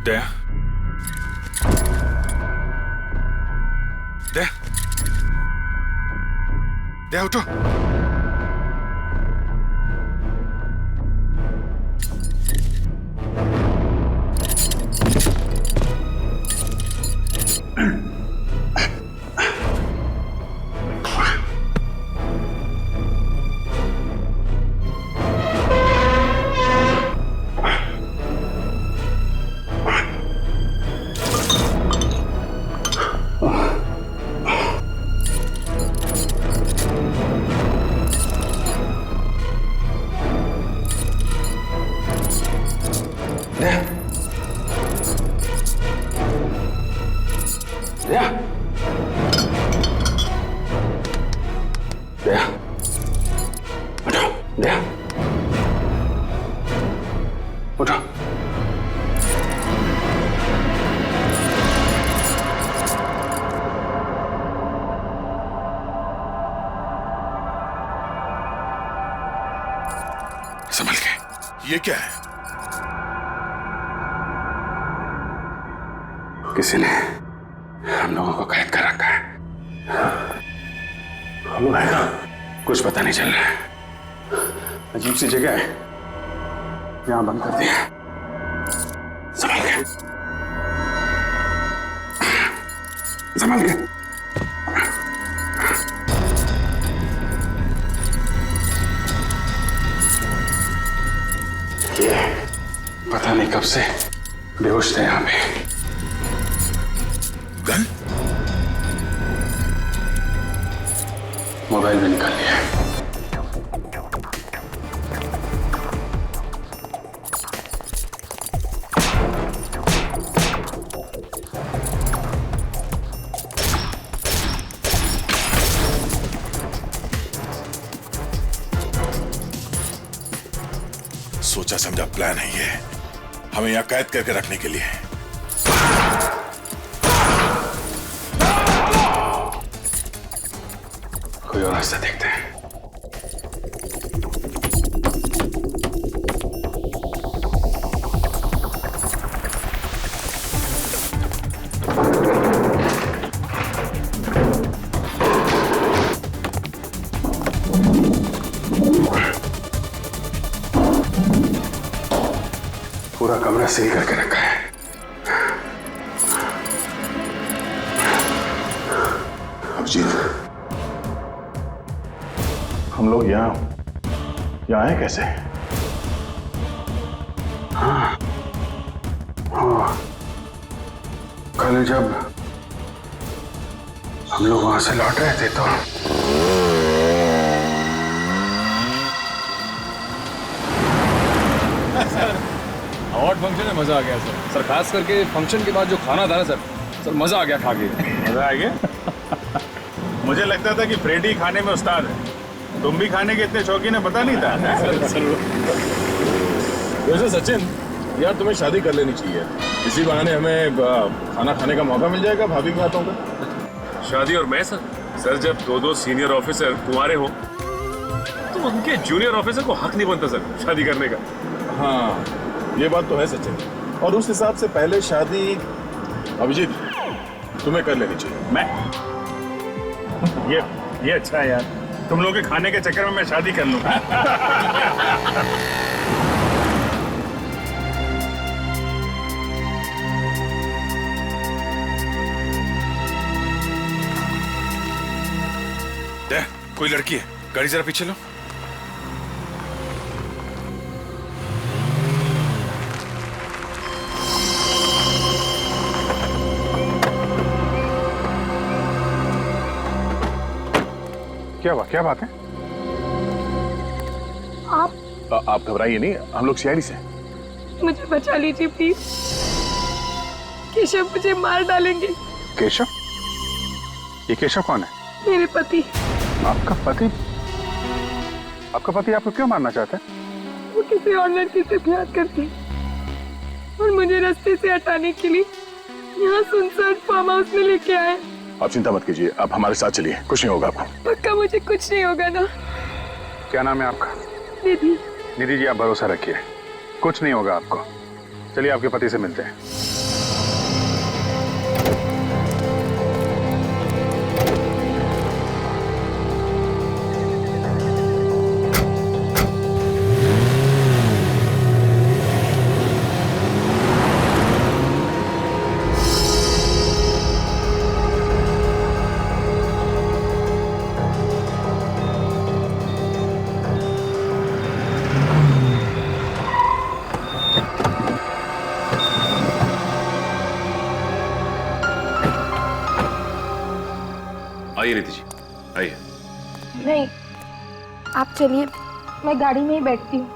दया, दया, दया उठो। संभल के। ये क्या है? किसी ने हम लोगों को कैद कर रखा है। हम लोग है कुछ पता नहीं चल रहा है। अजीब सी जगह है, यहां बंद कर दिया। संभल के, संभल के। पता नहीं कब से बेहोश थे यहां पे। गन? मोबाइल भी निकाल लिया। सोचा समझा प्लान है ये, हमें यहां कैद करके रखने के लिए। कोई और रास्ता देखते हैं। पूरा कमरा सील करके रखा है। अभिजीत, हम लोग यहाँ आए कैसे? हाँ, कल जब हम लोग वहां से लौट रहे थे तो अवार्ड फंक्शन में मजा आ गया सर। खास करके फंक्शन के बाद जो खाना था ना सर मजा आ गया खा के। मजा आ गया? मुझे लगता था कि फ्रेडी खाने में उस्ताद है, तुम भी खाने के इतने शौकीन है पता नहीं था। वैसे सचिन यार तुम्हें शादी कर लेनी चाहिए, इसी बहाने हमें खाना खाने का मौका मिल जाएगा भाभी के हाथों का। शादी और मैं सर जब दो सीनियर ऑफिसर कुंवारे हो तो उनके जूनियर ऑफिसर को हक नहीं बनता सर शादी करने का। हाँ ये बात तो है सचिन, और उस हिसाब से पहले शादी अभिजीत तुम्हें कर लेनी चाहिए। मैं ये अच्छा है यार, तुम लोग के खाने के चक्कर में मैं शादी कर लूंगा। कोई लड़की है, गाड़ी जरा पीछे लो। क्या बात है? आप घबराइए नहीं, हम लोग सीआईडी से हैं। मुझे बचा लीजिए प्लीज, केशव मुझे मार डालेंगे। केशव? ये केशव कौन है? मेरे पति। आपका पति? आपका पति आपको क्यों मारना चाहता है? वो किसी और लड़की से प्यार करती और मुझे रास्ते से हटाने के लिए यहाँ सुनसान फार्म हाउस में लेके आए। आप चिंता मत कीजिए, आप हमारे साथ चलिए, कुछ नहीं होगा आपको। पक्का मुझे कुछ नहीं होगा ना? क्या नाम है आपका? निधि। निधि जी आप भरोसा रखिए, कुछ नहीं होगा आपको। चलिए आपके पति से मिलते हैं। आइए नीति जी, आइए। नहीं, आप चलिए, मैं गाड़ी में ही बैठती हूँ।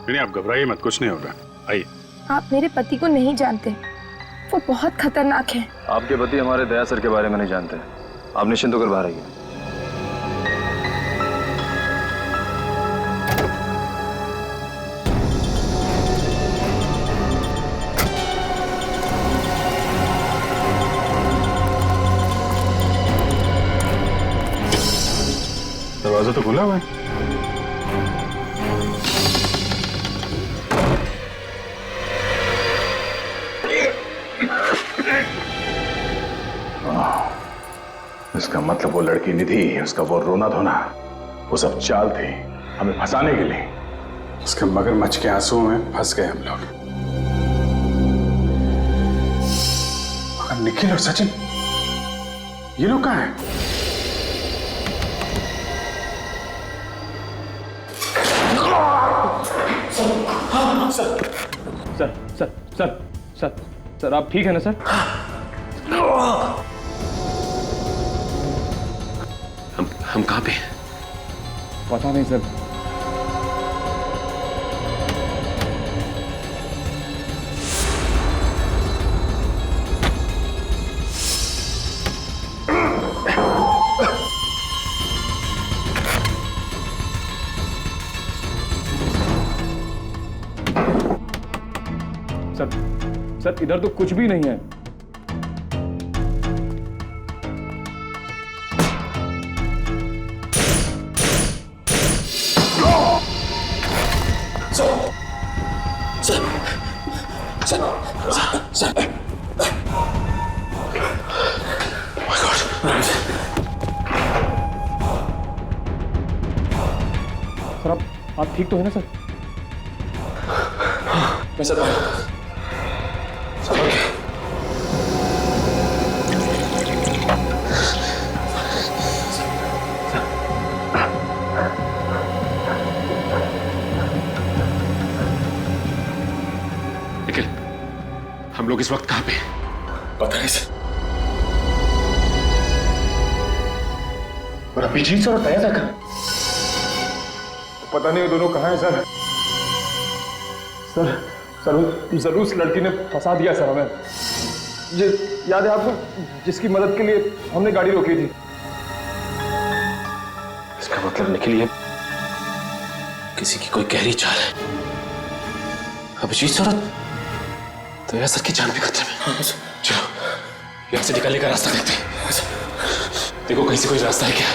नहीं, आप घबराइए मत, कुछ नहीं होगा, आइए। आप मेरे पति को नहीं जानते, वो बहुत खतरनाक है। आपके पति हमारे दया सर के बारे में नहीं जानते। आप निश्चिंत होकर बाहर आइए। दरवाजा तो खुला हुआ है। इसका मतलब वो लड़की निधि, उसका वो रोना धोना, वो सब चाल थी हमें फंसाने के लिए। उसके मगरमच्छ के आंसुओं में फंस गए हम लोग। मगर निखिल और सचिन, ये लोग कहाँ हैं? सर आप ठीक है ना सर? हम कहाँ पे? पता नहीं सर। सर इधर तो कुछ भी नहीं है। सर आप ठीक तो है ना सर? मैं सर निखिल, हम लोग इस वक्त कहाँ पे हैं? पता नहीं सर। और अभिजीत सर बताया था कहाँ? पता नहीं वो दोनों कहाँ हैं सर। सर जरूर उस लड़की ने फंसा दिया सर हमें। याद है आपको, जिसकी मदद के लिए हमने गाड़ी रोकी थी? इसका मतलब निकली है किसी की कोई गहरी चाल है। अभिजीत सर तो यह सर की जान भी खतरे में। चलो यहाँ से निकलने का रास्ता देखते हैं। देखो कहीं से कोई रास्ता है क्या?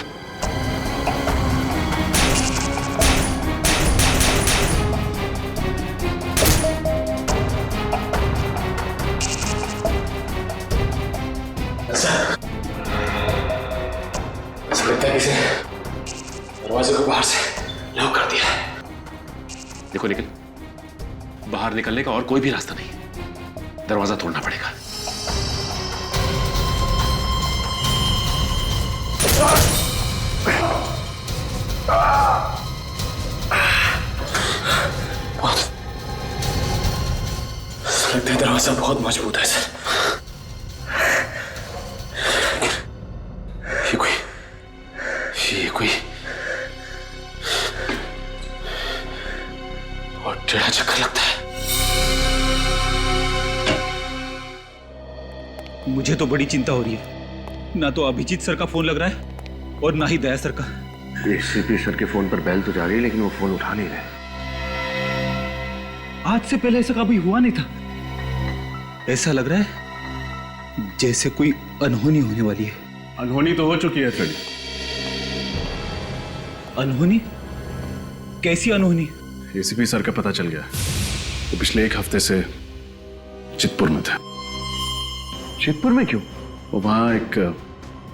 लगता है किसी ने दरवाजे को बाहर से लॉक कर दिया है। देखो निखिल, बाहर निकलने का और कोई भी रास्ता नहीं, दरवाजा तोड़ना पड़ेगा। लगता है दरवाजा बहुत मजबूत है सर। ये कोई और टेढ़ा चक्कर लगता है। मुझे तो बड़ी चिंता हो रही है। ना तो अभिजीत सर का फोन लग रहा है और ना ही दया सर का। एसीपी सर के फोन पर बेल तो जा रही है, लेकिन वो फोन उठा नहीं रहे। आज से पहले ऐसा कभी हुआ नहीं था। ऐसा लग रहा है जैसे कोई अनहोनी होने वाली है। अनहोनी तो हो चुकी है सर। अनहोनी? कैसी अनहोनी? एसीपी सर का पता चल गया। वो पिछले एक हफ्ते से चितपुर में थे। चितपुर में क्यों? वो वहां एक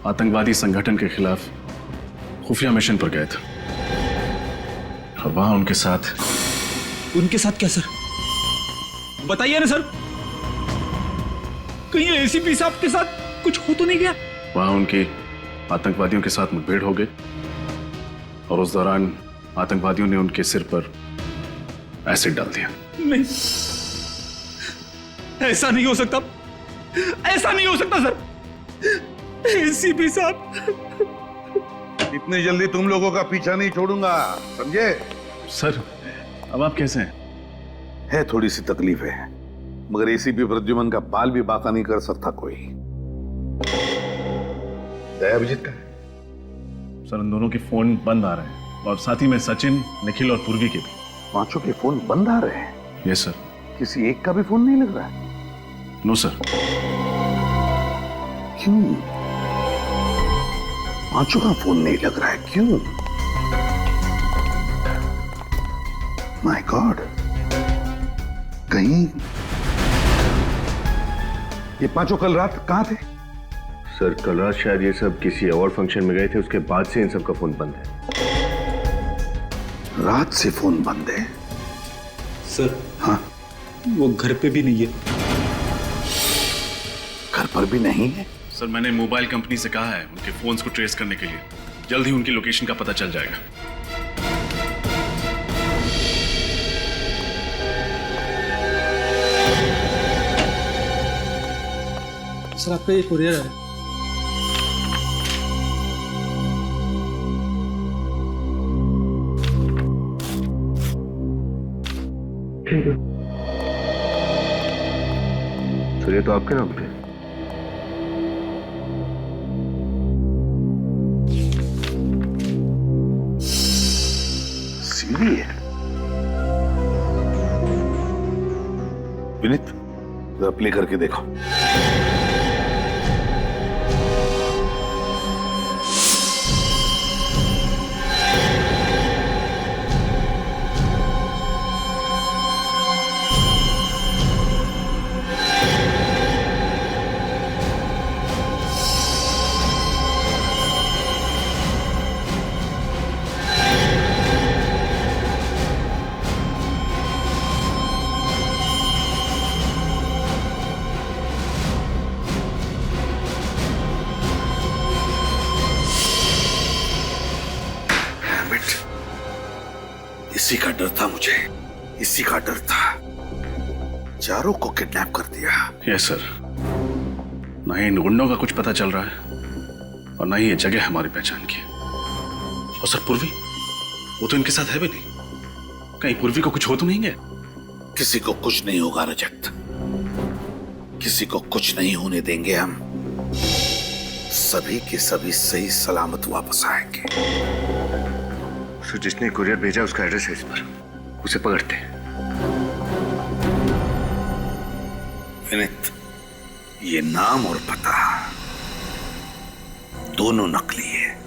आतंकवादी संगठन के खिलाफ खुफिया मिशन पर गए थे और वहां उनके साथ क्या सर? बताइए ना सर, कहीं एसीपी साहब के साथ कुछ हो तो नहीं गया? वहां उनकी आतंकवादियों के साथ मुठभेड़ हो गई और उस दौरान आतंकवादियों ने उनके सिर पर एसिड डाल दिया। नहीं, ऐसा नहीं हो सकता। ऐसा नहीं हो सकता सर। एसीपी साहब, इतनी जल्दी तुम लोगों का पीछा नहीं छोड़ूंगा, समझे? सर अब आप कैसे हैं? है थोड़ी सी तकलीफ है, मगर एसीपी प्रद्युमन का बाल भी बाका नहीं कर सकता कोई। दया अभिजीत का है? सर उन दोनों के फोन बंद आ रहे हैं, और साथ ही में सचिन, निखिल और पूर्वी के भी। पांचों के फोन बंद आ रहे हैं? Yes sir. किसी एक का भी फोन नहीं लग रहा है? No sir. क्यों? पांचों का फोन नहीं लग रहा है, क्यों? माय गॉड, कहीं ये पांचों कल रात कहां थे? सर कल रात शायद ये सब किसी अवार्ड फंक्शन में गए थे, उसके बाद से इन सब का फोन बंद है। रात से फोन बंद है? सर हाँ, वो घर पे भी नहीं है। घर पर भी नहीं है? सर मैंने मोबाइल कंपनी से कहा है उनके फोन्स को ट्रेस करने के लिए, जल्द ही उनकी लोकेशन का पता चल जाएगा। सर आपका ये कुरियर है। ठीक है सर, ये तो आपके नाम पे। सीढ़ी है। विनीत, जरा प्ले करके देखो। इसी का डर था मुझे, इसी का डर था। चारों को किडनैप कर दिया। Yes sir. ना ही इन गुंडों का कुछ पता चल रहा है और ना ही ये जगह हमारी पहचान की। और सर पूर्वी, वो तो इनके साथ है भी नहीं। कहीं पूर्वी को कुछ हो तो नहीं गया? किसी को कुछ नहीं होगा रजत, किसी को कुछ नहीं होने देंगे हम। सभी के सभी सही सलामत वापस आएंगे। सर जिसने कुरियर भेजा उसका एड्रेस है इस पर, उसे पकड़ते हैं। विनीत, ये नाम और पता दोनों नकली है।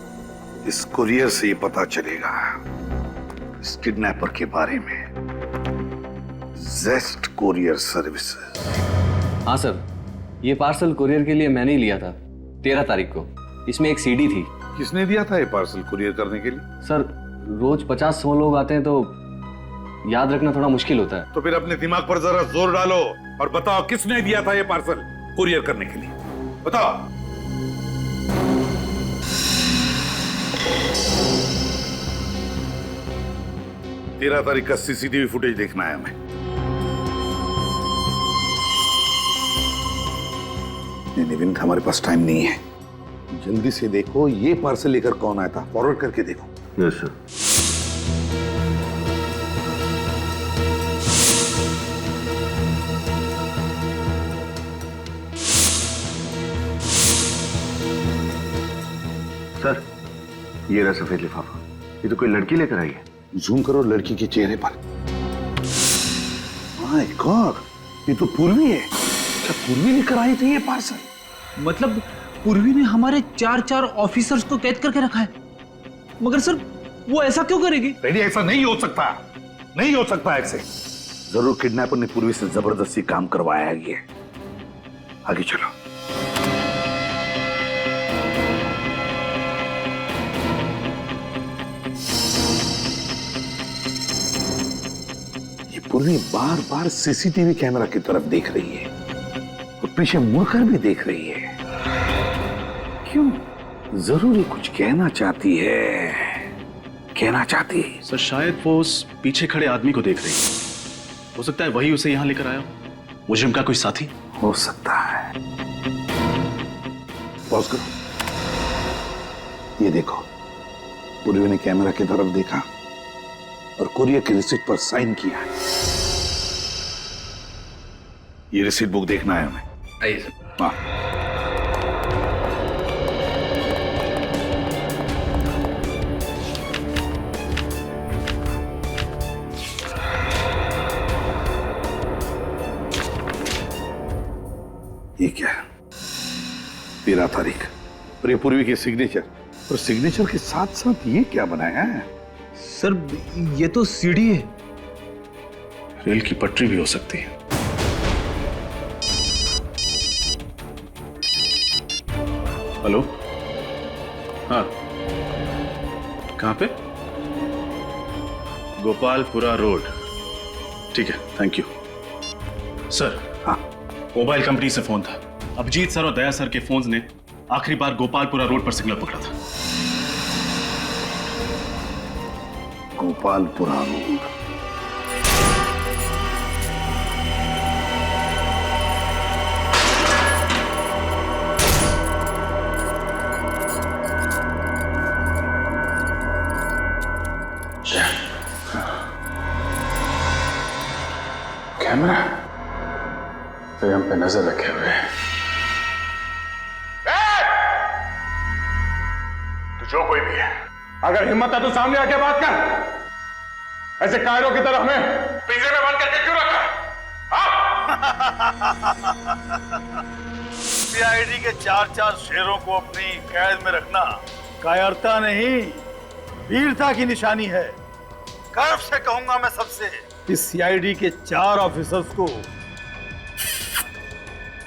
इस कुरियर से ये पता चलेगा इस किडनैपर के बारे में। जेस्ट कुरियर सर्विसेज। हाँ सर, ये पार्सल कुरियर के लिए मैंने ही लिया था 13 तारीख को। इसमें एक सीडी थी। किसने दिया था ये पार्सल कुरियर करने के लिए? सर रोज 50-100 लोग आते हैं तो याद रखना थोड़ा मुश्किल होता है। तो फिर अपने दिमाग पर जरा जोर डालो और बताओ किसने दिया था ये पार्सल कुरियर करने के लिए? बताओ। तेरह तारीख का सीसीटीवी फुटेज देखना है हमें। नहीं विनीत, हमारे पास टाइम नहीं है। जल्दी से देखो ये पार्सल लेकर कौन आया था, फॉरवर्ड करके देखो। Yes sir. सर ये रहा सफेद लिफाफा, ये तो कोई लड़की लेकर आई है। जूम करो लड़की के चेहरे पर। माय गॉड, ये तो पूर्वी है। क्या पूर्वी लेकर आई थी ये पार्सल? मतलब पूर्वी ने हमारे 4 ऑफिसर्स को कैद करके रखा है। मगर सर वो ऐसा क्यों करेगी? रेडी, ऐसा नहीं हो सकता, नहीं हो सकता ऐसे। जरूर किडनैपर ने पूर्वी से जबरदस्ती काम करवाया है ये। आगे चलो। ये पूर्वी बार बार सीसीटीवी कैमरा की तरफ देख रही है और पीछे मुड़कर भी देख रही है। क्यों? जरूर कुछ कहना चाहती है, कहना चाहती है। सर शायद वो उस पीछे खड़े आदमी को देख रही है। हो सकता है वही उसे यहां लेकर आया हो। मुझे उनका कोई साथी हो सकता है। पॉज करो। ये देखो, पूर्वी ने कैमरा की तरफ देखा और कुरियर की रिसीट पर साइन किया। ये रिसीट बुक देखना है हमें। आइए सर। हाँ। ये क्या है? 13 तारीख और ये पूर्वी की सिग्नेचर, और सिग्नेचर के साथ साथ ये क्या बनाया है? सर ये तो सीढ़ी है। रेल की पटरी भी हो सकती है। हेलो, हाँ, कहां पे? गोपालपुरा रोड। ठीक है, थैंक यू सर। हाँ, मोबाइल कंपनी से फोन था। अभिजीत सर और दया सर के फोन्स ने आखिरी बार गोपालपुरा रोड पर सिग्नल पकड़ा था। गोपालपुरा रोड। कैमरा तो हम पे नजर रखे हुए हैं। तो जो कोई भी है, अगर हिम्मत है तो सामने आके बात कर। ऐसे कायरों की तरह हमें पिंजरे में बंद करके क्यों रखा? सीआईडी के 4-4 शेरों को अपनी कैद में रखना कायरता नहीं, वीरता की निशानी है। गर्व से कहूंगा मैं सबसे, इस सीआईडी के 4 ऑफिसर्स को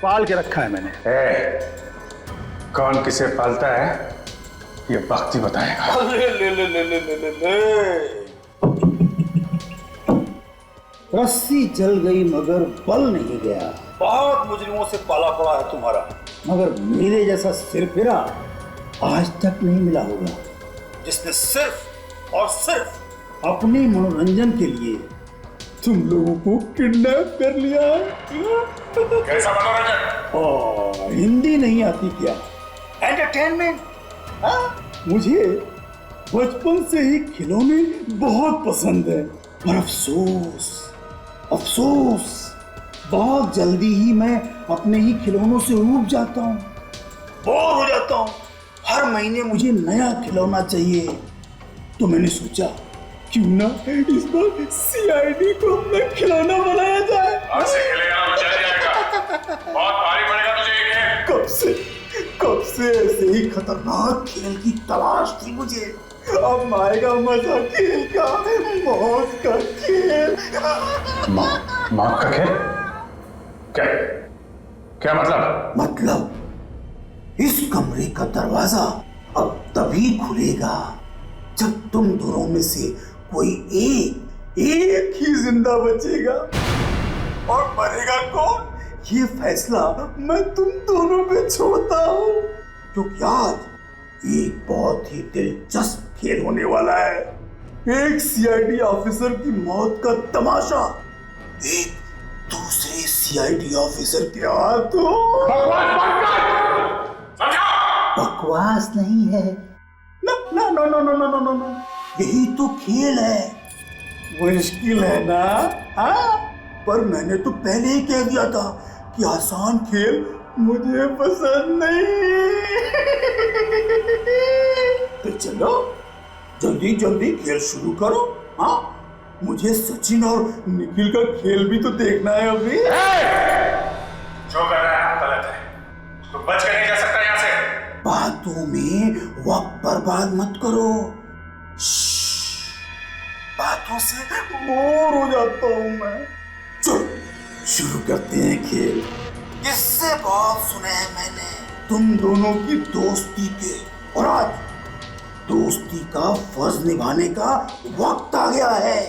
पाल के रखा है मैंने। कौन किसे पालता है ये वक्त ही बताएगा। ले। रस्सी जल गई मगर बल नहीं गया। बहुत मुजरिमों से पाला पड़ा है तुम्हारा, मगर मेरे जैसा सिरफिरा आज तक नहीं मिला होगा, जिसने सिर्फ और सिर्फ अपने मनोरंजन के लिए तुम लोगों को किडनैप कर लिया। कैसा मनोरंजन? हिंदी नहीं आती क्या? एंटरटेनमेंट। मुझे बचपन से ही खिलौने बहुत पसंद है, पर अफसोस बहुत जल्दी ही मैं अपने ही खिलौनों से ऊब जाता हूँ, बोर हो जाता हूँ। हर महीने मुझे नया खिलौना चाहिए, तो मैंने सोचा क्यों ना इस बार सीआईडी को अपना खिलौना बनाया जाए। आज से खेलेगा तो चल जाएगा, बहुत भारी पड़ेगा तुझे ये खेल। कब से ऐसे ही खतरनाक खेल की तलाश थी मुझे। अब आएगा मजा खेल का, मौत का खेल। मौत का खेल? क्या मतलब इस कमरे का दरवाजा अब तभी खुलेगा जब तुम दोनों में से कोई एक ही जिंदा बचेगा, और मरेगा कौन ये फैसला मैं तुम दोनों पे छोड़ता हूँ, क्योंकि आज एक बहुत ही दिलचस्प खेल होने वाला है। एक सीआईडी ऑफिसर की मौत का तमाशा एक दूसरे सीआईडी ऑफिसर के हाथों। बकवास नहीं है, नो, यही तो खेल है। मुश्किल है ना? पर मैंने तो पहले ही कह दिया था कि आसान खेल मुझे पसंद नहीं। तो चलो जल्दी खेल शुरू करो। हाँ, मुझे सचिन और निखिल का खेल भी तो देखना है अभी। जो कर रहा है गलत है, तो बच कर नहीं जा सकता यहाँ से। बातों में वक्त बर्बाद मत करो। बातों से बोर हो जाता हूँ मैं। चलो शुरू करते हैं खेल। किससे बहुत सुने हैं मैंने तुम दोनों की दोस्ती के, और आज दोस्ती का फर्ज निभाने का वक्त आ गया है।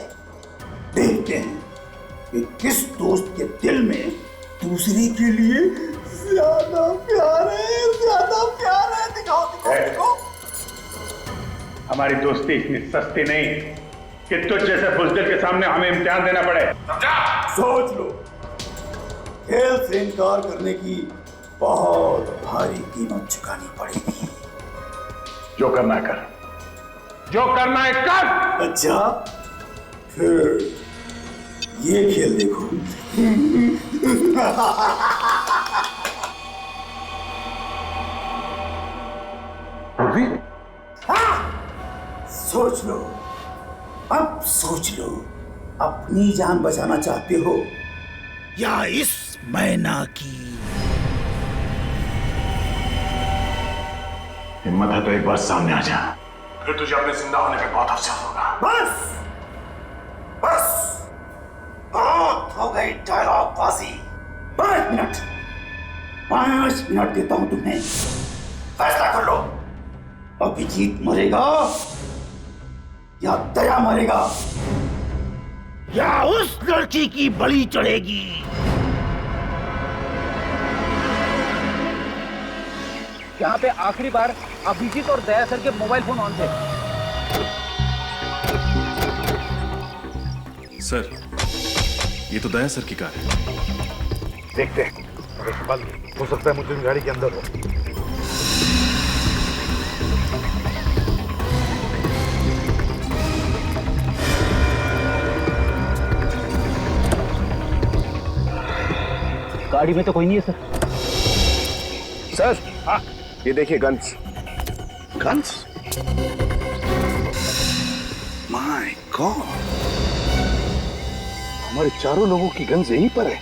देखते हैं कि किस दोस्त के दिल में दूसरे के लिए ज्यादा प्यार है। दिखाओ। हमारी दोस्ती इतनी सस्ती नहीं कि तुझ जैसे बुज़दिल के सामने हमें इम्तिहान देना पड़े। समझा? सोच लो, खेल से इनकार करने की बहुत भारी कीमत चुकानी पड़ेगी। जो करना है कर, जो करना है कर। अच्छा, फिर ये खेल देखो। सोच लो, अब सोच लो, अपनी जान बचाना चाहते हो या इस मैना की? हिम्मत है तो एक बार सामने आ जा, फिर तुझे अपने जिंदा होने पे बहुत अफसोस होगा। बस बस, बहुत हो गई डायलॉग बाजी। 5 मिनट देता हूं तुम्हें, फैसला कर लो। अभिजीत मरेगा या दया मरेगा, या उस लड़की की बलि चढ़ेगी। यहाँ पे आखिरी बार अभिजीत और दया सर के मोबाइल फोन ऑन थे। सर, ये तो दया सर की कार है। देखते हैं, हो सकता है मुझे गाड़ी के अंदर हो। गाड़ी में तो कोई नहीं है सर। सर, हाँ, ये देखिए गन्स। गन्स? माय गॉड, हमारे चारों लोगों की गन्स यहीं पर है।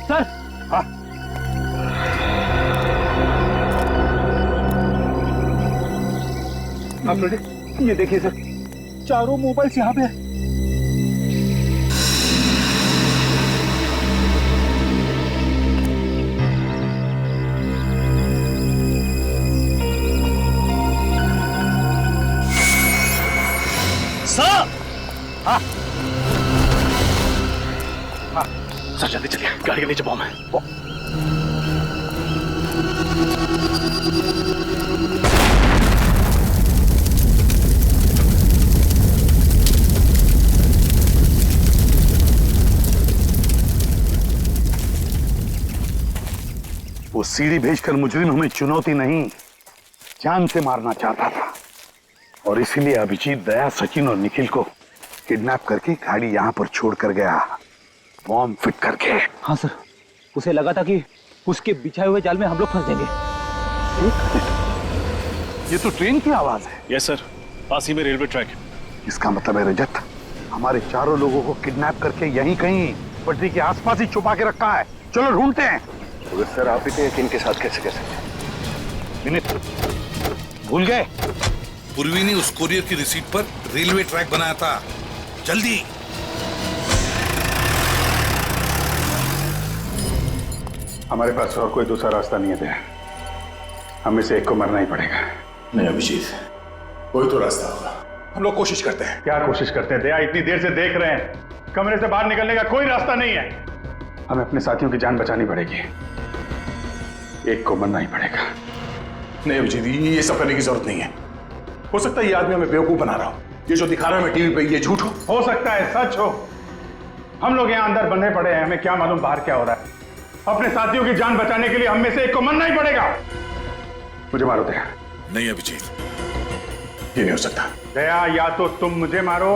सर, हाँ, आप रेडी? ये देखिए सर, चारों मोबाइल्स यहाँ पे है। सर! हाँ हाँ सर, जल्दी चलिए, गाड़ी के नीचे बॉम्ब है। वो सीढ़ी भेजकर मुजरिम हमें चुनौती नहीं, जान से मारना चाहता था, और इसीलिए अभिजीत, दया, सचिन और निखिल को किडनैप करके गाड़ी यहाँ पर छोड़ कर गया, बॉम्ब फिट करके। हाँ सर, उसे लगा था कि उसके बिछाए हुए जाल में हम लोग फंस जाएंगे। ये तो ट्रेन की आवाज है। यस सर, पास ही में रेलवे ट्रैक है। इसका मतलब है रजत हमारे चारों लोगों को किडनैप करके यहीं कहीं पटरी के आसपास ही छुपा के रखा है। चलो ढूंढते हैं। तो सर, आप इतने यकीन के साथ कैसे कह सकते? विनीत, भूल गए? पूर्वी ने उस कोरियर की रिसीट पर रेलवे ट्रैक बनाया था। जल्दी। हमारे पास और कोई दूसरा रास्ता नहीं है, हमें से एक को मरना ही पड़ेगा। नहीं अभिजीत, कोई तो रास्ता होगा, हम लोग कोशिश करते हैं। क्या कोशिश करते हैं? दया, इतनी देर से देख रहे हैं, कमरे से बाहर निकलने का कोई रास्ता नहीं है। हमें अपने साथियों की जान बचानी पड़ेगी, एक को मरना ही पड़ेगा। नहीं अभिजीत, ये सब करने की जरूरत नहीं है। हो सकता है ये आदमी हमें बेवकूफ बना रहा हो, ये जो दिखा रहा है टीवी पे ये झूठ हो सकता है सच हो। हम लोग यहाँ अंदर बंधे पड़े हैं, हमें क्या मालूम बाहर क्या हो रहा है। अपने साथियों की जान बचाने के लिए हम में से एक को मरना ही पड़ेगा। मुझे मारो दया। नहीं अभिजीत, ये नहीं हो सकता। दया, या तो तुम मुझे मारो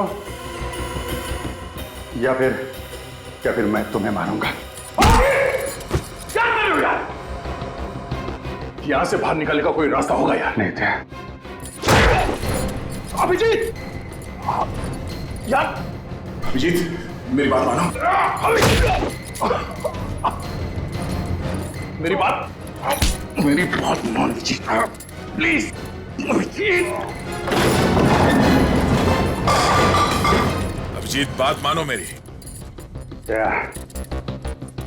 या फिर मैं तुम्हें मारूंगा। क्या कर रहे हो यार? यहां से बाहर निकलने का कोई रास्ता होगा यार? नहीं दया। अभिजीत यार, अभिजीत मेरी बात मानो। मेरी बात मानो अभिजीत, प्लीज। अभिजीत बात मानो मेरी। दया,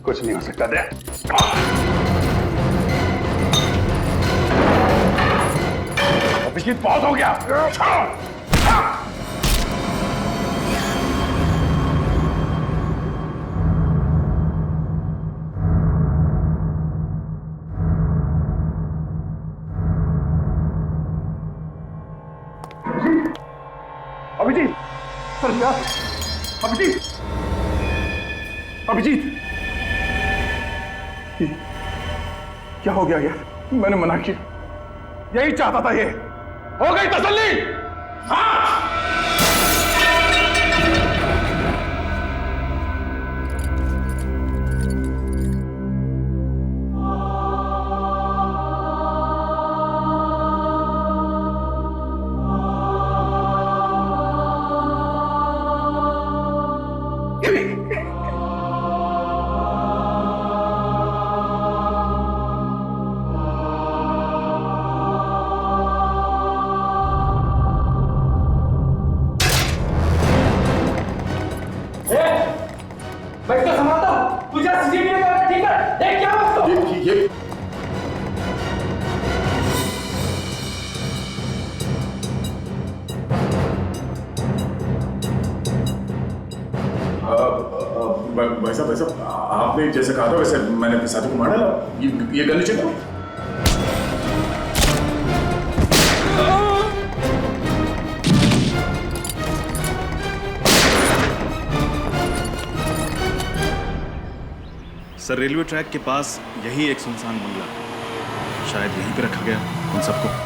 कुछ नहीं हो सकता दया। अभिजीत बहुत हो गया। अभिजीत, सर क्या? अभिजीत, अभिजीत, क्या हो गया यार? मैंने मना किया, यही चाहता था। ये हो गई तसल्ली? हाँ। मैं तो संभालता हूँ, तुझे सीसीटीवी कैमरा ठीक है? देख क्या उसको? ये भाई साहब आपने जैसे कहा था वैसे मैंने अपने साथी को मार डाला। ये गन नीचे दो। सर रेलवे ट्रैक के पास यही एक सुनसान बंगला, शायद यहीं पे रखा गया उन सबको।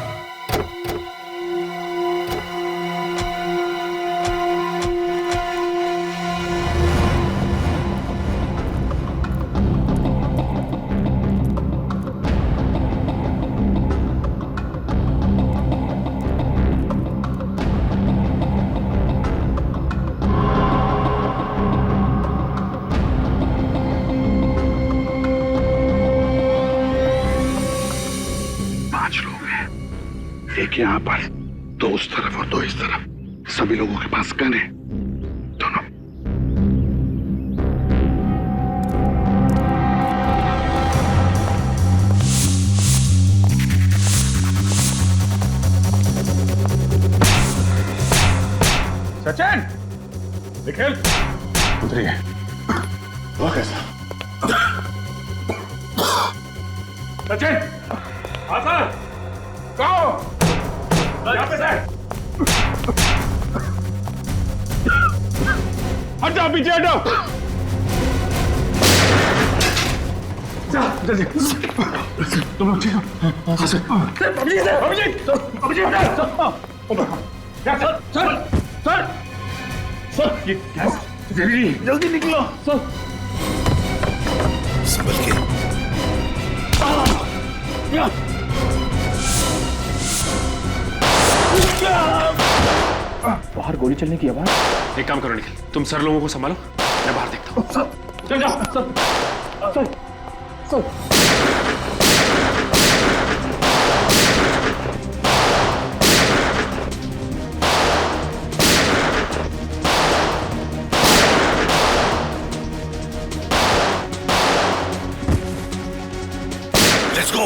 एक यहाँ पर, दो उस तरफ और दो इस तरफ। सभी लोगों के पास गन है, दोनों। सचिन, निखिल, उतरिए। वह कैसा? सचिन, आसर, कहो, यहाँ पे से। हट जाओ, पीछे हटो। जा, जल्दी। तुम लोग ठीक हो? अभिजीत, सर, ये गैस जल्दी निकलो, सर। संभल के। बाहर गोली चलने की आवाज। एक काम करो निखिल, तुम सर लोगों को संभालो, मैं बाहर देखता हूँ। चल जाओ, सर। Let's go.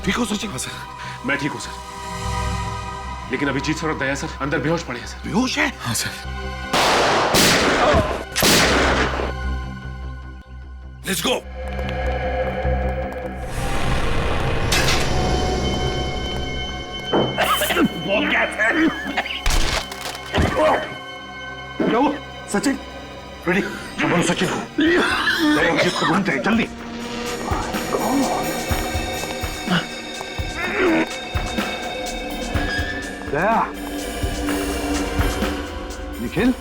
ठीक हो सचिन? हाँ सर, मैं ठीक हूँ सर, लेकिन अभिजीत सर और दया सर अंदर बेहोश पड़े हैं सर। बेहोश है? हाँ सर। Let's go. क्या हुआ? सचिन, रेडी? संभालो सचिन को। दया अभिजीत को ढूंढते हैं, जल्दी। दया, निखिल,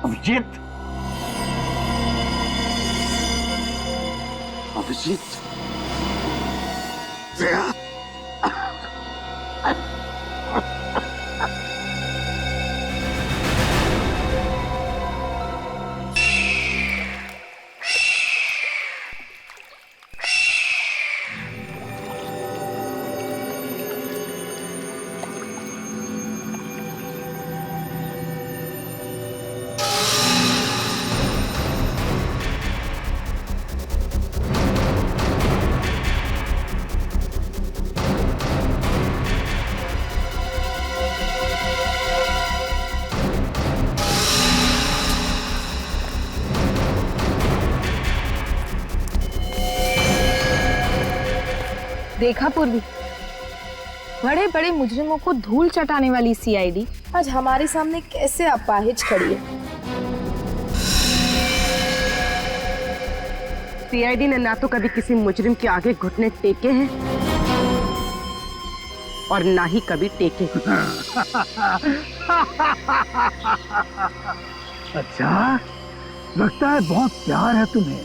अभिजीत, अभिजीत, दया, देखा पूर्वी, बड़े बड़े मुजरिमों को धूल चटाने वाली सीआईडी आज हमारे सामने कैसे अपाहिज खड़ी है। सीआईडी ने ना तो कभी किसी मुजरिम के आगे घुटने टेके हैं और ना ही कभी टेके। अच्छा, लगता है बहुत प्यार है तुम्हें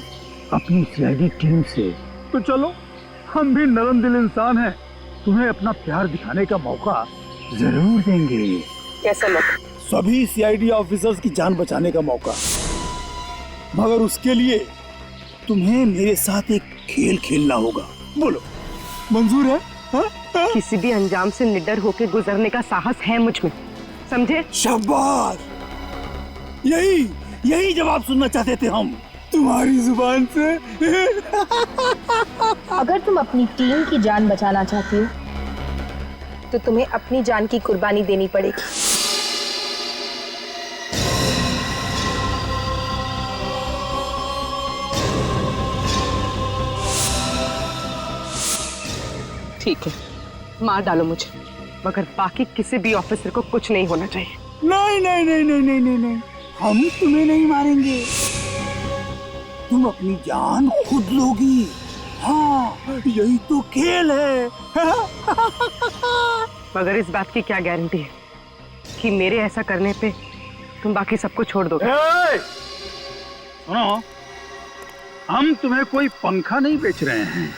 अपनी सीआईडी टीम से। तो चलो, हम भी नरम दिल इंसान हैं, तुम्हें अपना प्यार दिखाने का मौका जरूर देंगे। कैसा मौका? सभी सीआईडी ऑफिसर्स की जान बचाने का मौका। मगर उसके लिए तुम्हें मेरे साथ एक खेल खेलना होगा। बोलो, मंजूर है? हा? किसी भी अंजाम से निडर होकर गुजरने का साहस है मुझ में, समझे? शाबाश, यही जवाब सुनना चाहते थे हम तुम्हारी जुबान से। अगर तुम अपनी टीम की जान बचाना चाहती हो तो तुम्हें अपनी जान की कुर्बानी देनी पड़ेगी। ठीक है, मार डालो मुझे, मगर बाकी किसी भी ऑफिसर को कुछ नहीं होना चाहिए। नहीं नहीं नहीं नहीं नहीं नहीं नहीं, हम तुम्हें नहीं मारेंगे, तुम अपनी जान खुद लोगी। हाँ, यही तो खेल है। मगर इस बात की क्या गारंटी है कि मेरे ऐसा करने पे तुम बाकी सबको छोड़ दोगे? सुनो, हम तुम्हें कोई पंखा नहीं बेच रहे हैं,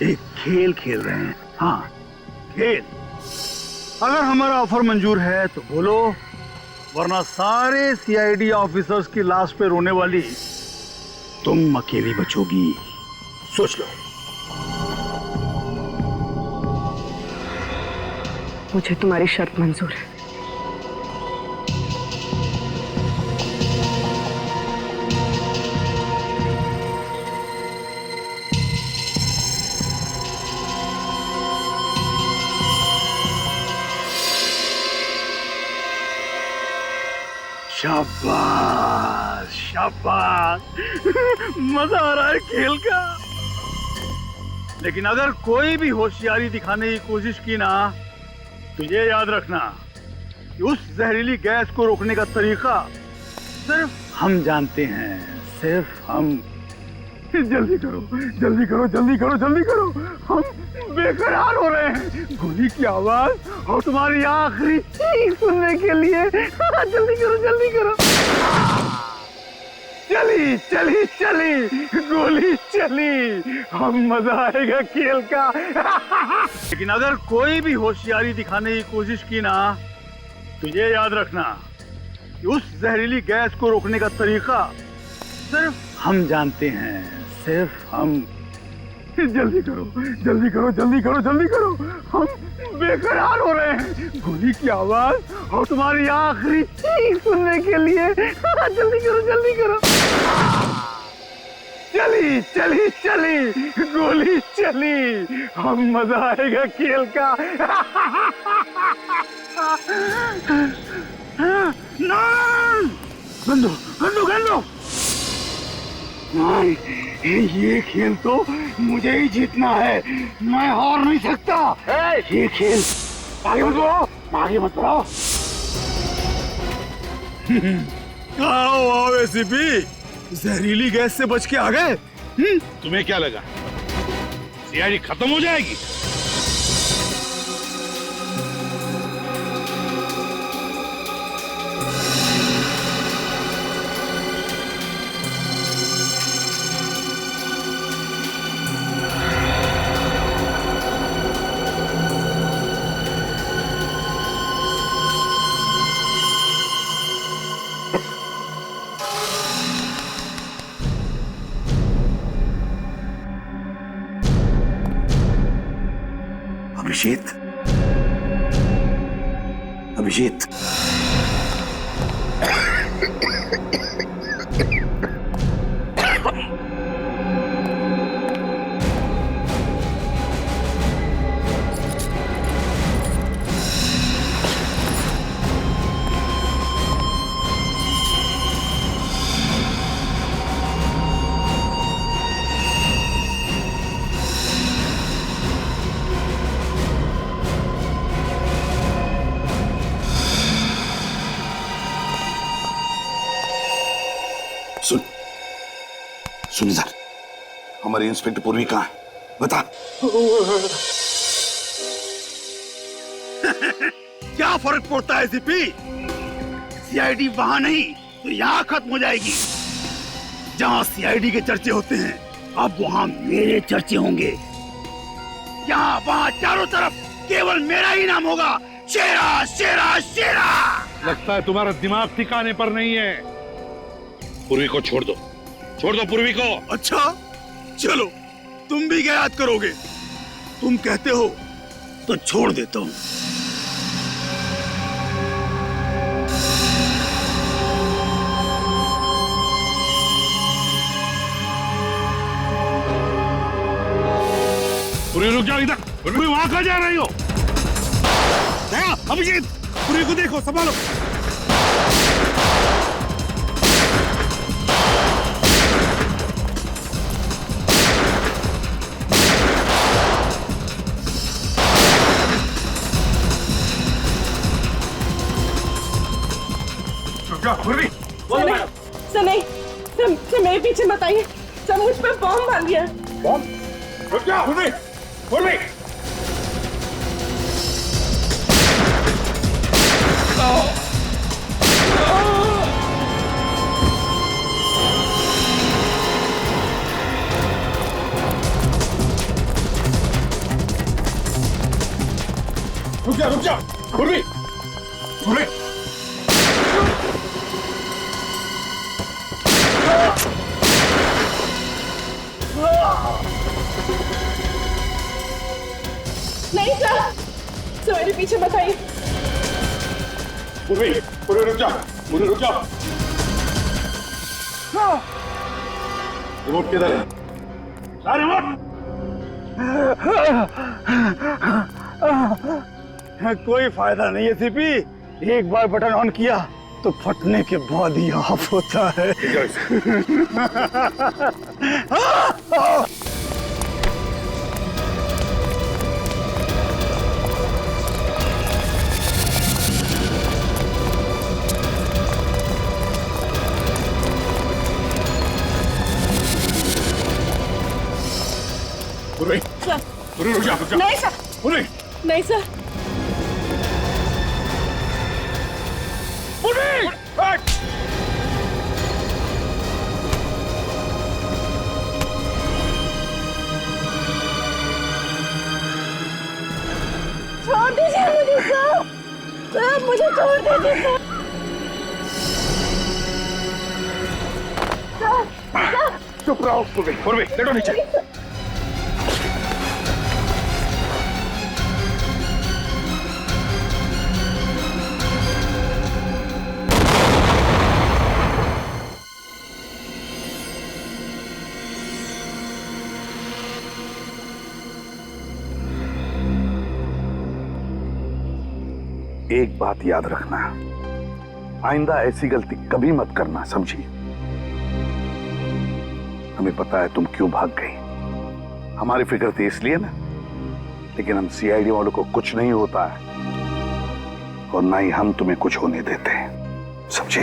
एक खेल खेल रहे हैं। हाँ, खेल। अगर हमारा ऑफर मंजूर है तो बोलो, वरना सारे सीआईडी ऑफिसर्स की लाश पे रोने वाली तुम अकेली बचोगी। सोच लो। मुझे तुम्हारी शर्त मंजूर है। शाबाश शाबाश, मजा आ रहा है खेल का। लेकिन अगर कोई भी होशियारी दिखाने की कोशिश की ना, तो ये याद रखना कि उस जहरीली गैस को रोकने का तरीका सिर्फ हम जानते हैं, सिर्फ हम। जल्दी करो जल्दी करो जल्दी करो जल्दी करो, हम बेकरार हो रहे हैं गोली की आवाज और तुम्हारी आखिरी चीख सुनने के लिए। जल्दी करो जल्दी करो। चली चली चली गोली चली, हम मजा आएगा खेल का। लेकिन अगर कोई भी होशियारी दिखाने की कोशिश की ना, तो ये याद रखना कि उस जहरीली गैस को रोकने का तरीका सिर्फ हम जानते हैं, सिर्फ हम। जल्दी करो जल्दी करो जल्दी करो जल्दी करो, हम बेकरार हो रहे हैं गोली की आवाज और तुम्हारी आखिरी चीख सुनने के लिए। जल्दी करो जल्दी करो। चली चली चली गोली चली, हम मजा आएगा खेल का। गंदो गंदो गंदो, ये खेल तो मुझे ही जीतना है, मैं हार नहीं सकता। ये खेल आगे मत बढ़ो, आगे मत बढ़ो। आओ आओ एसीपी, जहरीली गैस से बच के आ गए। तुम्हें क्या लगा सीआईडी खत्म हो जाएगी? अभिजीत, अभिजीत, सुन इधर, हमारी इंस्पेक्टर पूर्वी कहाँ है बता। क्या फर्क पड़ता है सीपी? सीआईडी वहां नहीं तो यहाँ खत्म हो जाएगी। जहां सीआईडी के चर्चे होते हैं अब वहां मेरे चर्चे होंगे। यहाँ वहां चारों तरफ केवल मेरा ही नाम होगा, शेरा शेरा शेरा। लगता है तुम्हारा दिमाग ठिकाने पर नहीं है। पूर्वी को छोड़ दो पूर्वी को। अच्छा चलो, तुम भी क्या याद करोगे? तुम कहते हो तो छोड़ देता हूं। पूर्वी रुक जाओ इधर। पूर्वी वहां कहाँ जा रही हो? अभिजीत, पूर्वी को देखो, संभालो। पूर्वी सर नहीं, सर मेरे पीछे मत आइए। सर मुझ पे बॉम्ब बांध दिया। बॉम्ब? रुक जा पूर्वी, पूर्वी। रुक जा पूर्वी, पूर्वी। नहीं सर, सर मेरे पीछे मत आइए। पूर्वी, पूर्वी रुक जा, पूर्वी रुक जा। रिमोट किधर है? रिमोट। कोई फायदा नहीं है सीपी, एक बार बटन ऑन किया तो फटने के बाद ही ऑफ होता है। पूर्वी, सर पूर्वी रुक जा। नहीं सर, पूर्वी, नहीं सर। पूर्वी, छोड़ दीजिए मुझे सर, सर मुझे छोड़ दीजिए सर। चुप रहो पूर्वी, पूर्वी लेटो नीचे। एक बात याद रखना, आइंदा ऐसी गलती कभी मत करना, समझी? हमें पता है तुम क्यों भाग गई, हमारी फिक्र थी इसलिए ना, लेकिन हम सीआईडी वालों को कुछ नहीं होता है और ना ही हम तुम्हें कुछ होने देते हैं, समझे?